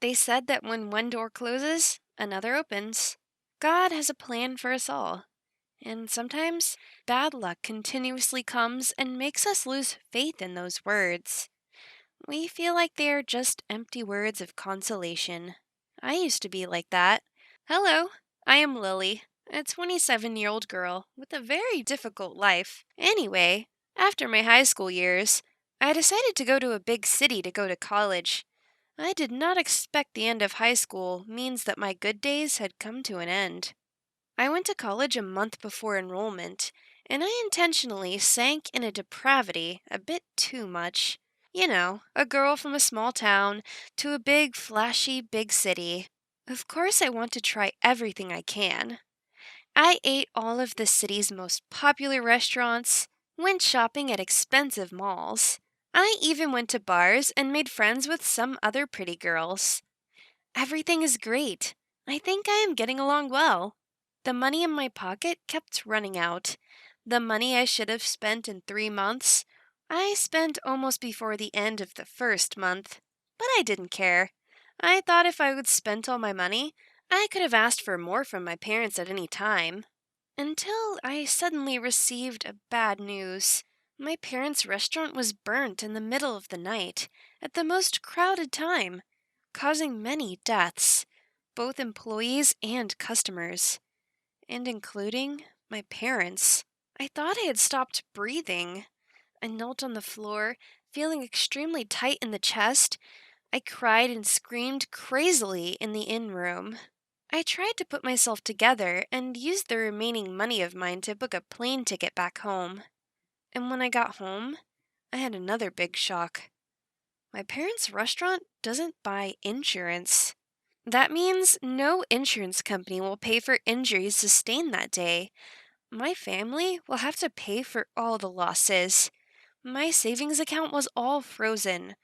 They said that when one door closes, another opens. God has a plan for us all, and sometimes bad luck continuously comes and makes us lose faith in those words. We feel like they are just empty words of consolation. I used to be like that. Hello, I am Lily, a 27-year-old girl with a very difficult life. Anyway, after my high school years, I decided to go to a big city to go to college. I did not expect the end of high school means that my good days had come to an end. I went to college a month before enrollment, and I intentionally sank in a depravity a bit too much. You know, a girl from a small town to a big, flashy, big city. Of course, I want to try everything I can. I ate all of the city's most popular restaurants, went shopping at expensive malls. I even went to bars and made friends with some other pretty girls. Everything is great. I think I am getting along well. The money in my pocket kept running out. The money I should have spent in 3 months, I spent almost before the end of the first month. But I didn't care. I thought if I would spent all my money, I could have asked for more from my parents at any time. Until I suddenly received a bad news. My parents' restaurant was burnt in the middle of the night, at the most crowded time, causing many deaths, both employees and customers, and including my parents. I thought I had stopped breathing. I knelt on the floor, feeling extremely tight in the chest. I cried and screamed crazily in the inn room. I tried to put myself together and used the remaining money of mine to book a plane ticket back home. And when I got home, I had another big shock. My parents' restaurant doesn't buy insurance. That means no insurance company will pay for injuries sustained that day. My family will have to pay for all the losses. My savings account was all frozen.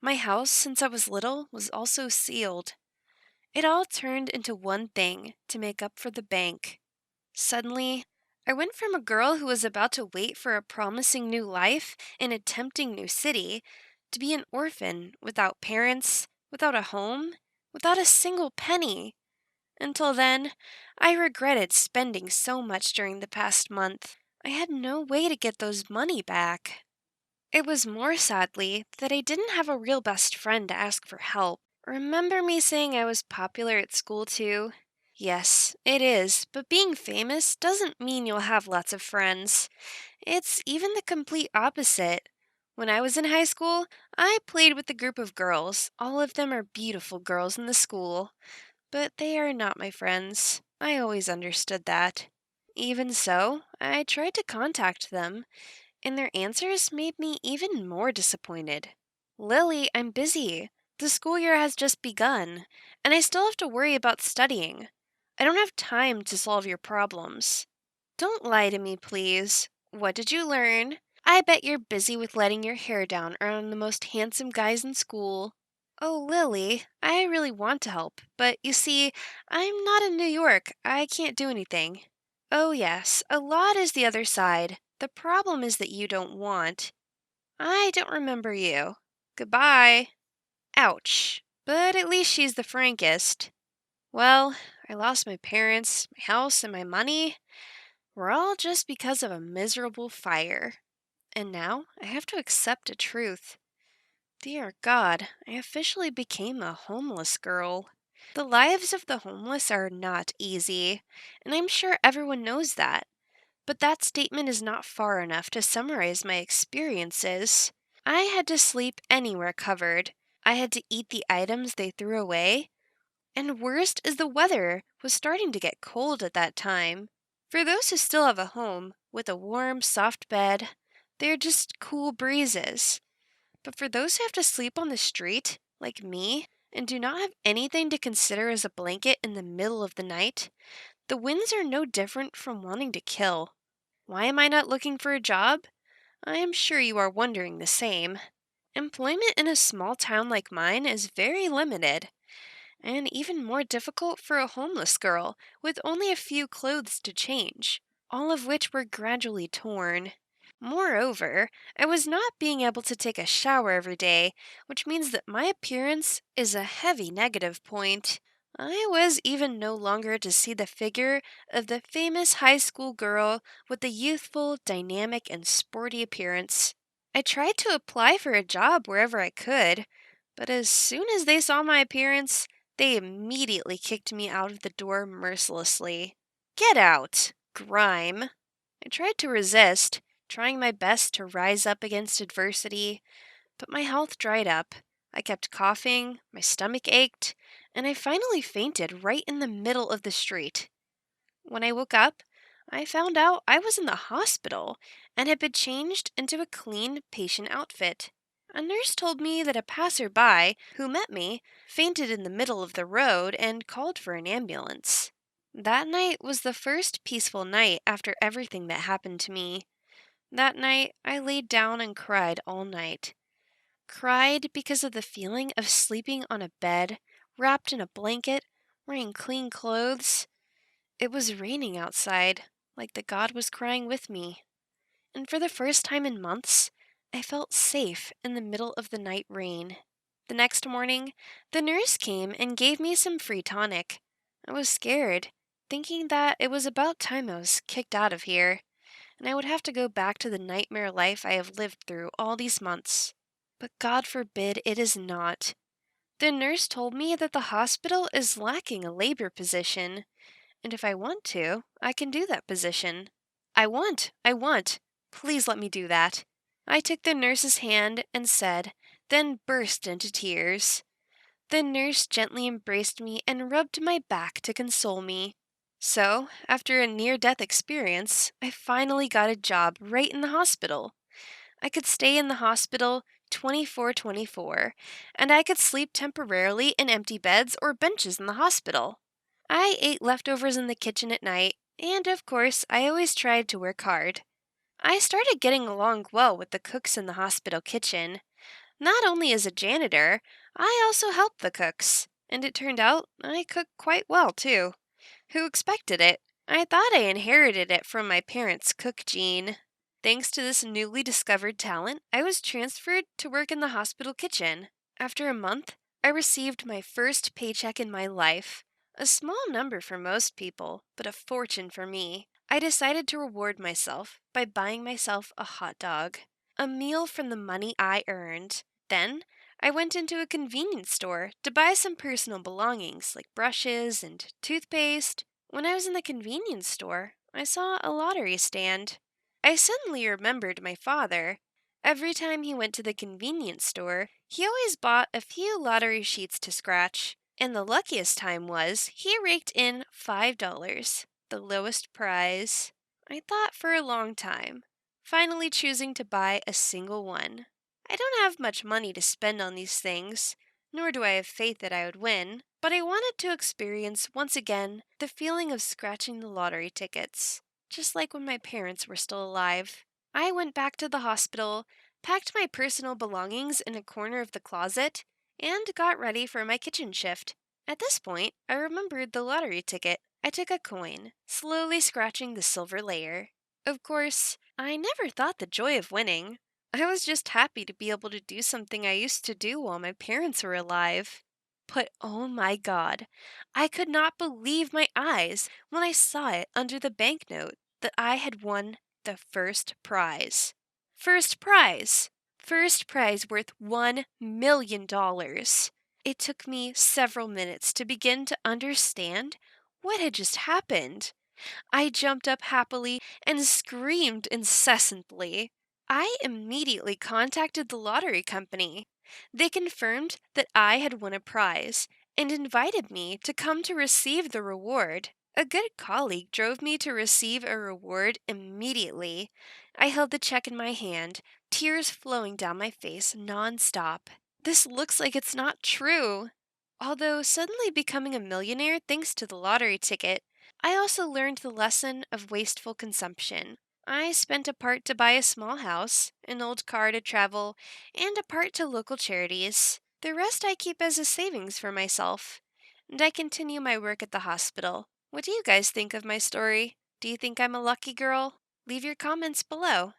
My house, since I was little, was also sealed. It all turned into one thing to make up for the bank. Suddenly, I went from a girl who was about to wait for a promising new life in a tempting new city to be an orphan without parents, without a home, without a single penny. Until then, I regretted spending so much during the past month. I had no way to get those money back. It was more sadly that I didn't have a real best friend to ask for help. Remember me saying I was popular at school too? Yes, it is, but being famous doesn't mean you'll have lots of friends. It's even the complete opposite. When I was in high school, I played with a group of girls. All of them are beautiful girls in the school, but they are not my friends. I always understood that. Even so, I tried to contact them, and their answers made me even more disappointed. Lily, I'm busy. The school year has just begun, and I still have to worry about studying. I don't have time to solve your problems. Don't lie to me, please. What did you learn? I bet you're busy with letting your hair down around the most handsome guys in school. Oh, Lily, I really want to help, but you see, I'm not in New York. I can't do anything. Oh, yes, a lot is the other side. The problem is that you don't want. I don't remember you. Goodbye. Ouch. But at least she's the frankest. Well, I lost my parents, my house, and my money. Were all just because of a miserable fire. And now I have to accept a truth. Dear God, I officially became a homeless girl. The lives of the homeless are not easy, and I'm sure everyone knows that. But that statement is not far enough to summarize my experiences. I had to sleep anywhere covered. I had to eat the items they threw away. And worst is the weather was starting to get cold at that time. For those who still have a home with a warm, soft bed, they're just cool breezes. But for those who have to sleep on the street, like me, and do not have anything to consider as a blanket in the middle of the night, the winds are no different from wanting to kill. Why am I not looking for a job? I am sure you are wondering the same. Employment in a small town like mine is very limited, and even more difficult for a homeless girl with only a few clothes to change, all of which were gradually torn. Moreover, I was not being able to take a shower every day, which means that my appearance is a heavy negative point. I was even no longer to see the figure of the famous high school girl with the youthful, dynamic, and sporty appearance. I tried to apply for a job wherever I could, but as soon as they saw my appearance, they immediately kicked me out of the door mercilessly. Get out, grime! I tried to resist, trying my best to rise up against adversity, but my health dried up. I kept coughing, my stomach ached, and I finally fainted right in the middle of the street. When I woke up, I found out I was in the hospital and had been changed into a clean patient outfit. A nurse told me that a passerby who met me fainted in the middle of the road and called for an ambulance. That night was the first peaceful night after everything that happened to me. That night, I laid down and cried all night. Cried because of the feeling of sleeping on a bed, wrapped in a blanket, wearing clean clothes. It was raining outside, like the God was crying with me. And for the first time in months, I felt safe in the middle of the night rain. The next morning, the nurse came and gave me some free tonic. I was scared, thinking that it was about time I was kicked out of here, and I would have to go back to the nightmare life I have lived through all these months. But God forbid it is not. The nurse told me that the hospital is lacking a labor position, and if I want to, I can do that position. I want. Please let me do that. I took the nurse's hand and said, then burst into tears. The nurse gently embraced me and rubbed my back to console me. So, after a near death experience, I finally got a job right in the hospital. I could stay in the hospital 24/24, and I could sleep temporarily in empty beds or benches in the hospital. I ate leftovers in the kitchen at night, and of course, I always tried to work hard. I started getting along well with the cooks in the hospital kitchen. Not only as a janitor, I also helped the cooks, and it turned out I cooked quite well, too. Who expected it? I thought I inherited it from my parents' cook gene. Thanks to this newly discovered talent, I was transferred to work in the hospital kitchen. After a month, I received my first paycheck in my life. A small number for most people, but a fortune for me. I decided to reward myself by buying myself a hot dog, a meal from the money I earned. Then, I went into a convenience store to buy some personal belongings like brushes and toothpaste. When I was in the convenience store, I saw a lottery stand. I suddenly remembered my father. Every time he went to the convenience store, he always bought a few lottery sheets to scratch. And the luckiest time was he raked in $5, the lowest prize. I thought for a long time, finally choosing to buy a single one. I don't have much money to spend on these things, nor do I have faith that I would win, but I wanted to experience once again the feeling of scratching the lottery tickets, just like when my parents were still alive. I went back to the hospital, packed my personal belongings in a corner of the closet, and got ready for my kitchen shift. At this point, I remembered the lottery ticket. I took a coin, slowly scratching the silver layer. Of course, I never thought the joy of winning. I was just happy to be able to do something I used to do while my parents were alive. But oh my God, I could not believe my eyes when I saw it under the banknote that I had won the first prize. First prize! First prize worth $1 million. It took me several minutes to begin to understand what had just happened. I jumped up happily and screamed incessantly. I immediately contacted the lottery company. They confirmed that I had won a prize and invited me to come to receive the reward. A good colleague drove me to receive a reward immediately. I held the check in my hand, tears flowing down my face nonstop. This looks like it's not true. Although suddenly becoming a millionaire thanks to the lottery ticket, I also learned the lesson of wasteful consumption. I spent a part to buy a small house, an old car to travel, and a part to local charities. The rest I keep as a savings for myself. And I continue my work at the hospital. What do you guys think of my story? Do you think I'm a lucky girl? Leave your comments below.